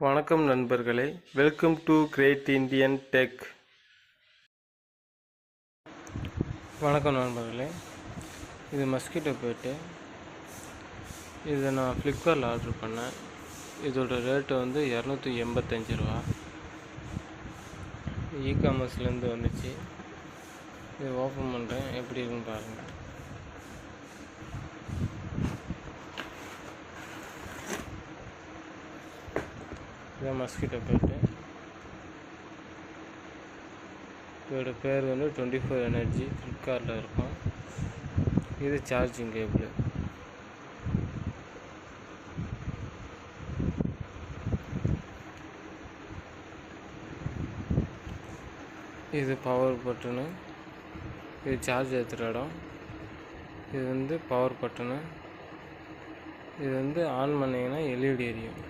வணக்கம் நண்பர்களே, welcome to Great Indian Tech. வணக்கம் நண்பர்களே, இது மஸ்கிட்டோ பேட்டு. இதை நான் ஃப்ளிப்கார்ட்டில் ஆர்டர் பண்ணேன். இதோட ரேட்டு வந்து 285 ரூபா. இகாமர்ஸ்லேருந்து வந்துச்சு. இது ஓப்பன் பண்ணுறேன், எப்படி இருக்குன்னு பாருங்கள். இதான் மஸ்கிட்டோ பேட்டு. இதோட பேர் வந்து 24 எனர்ஜி. ஃப்ளிப்கார்ட்டில் இருக்கும். இது சார்ஜிங் கேபிள். இது பவர் பட்டனு. இது சார்ஜ் ஏற்றுற இடம். இது வந்து பவர் பட்டனு. இது வந்து ஆன் பண்ணிங்கன்னா எல்இடி எரியும்.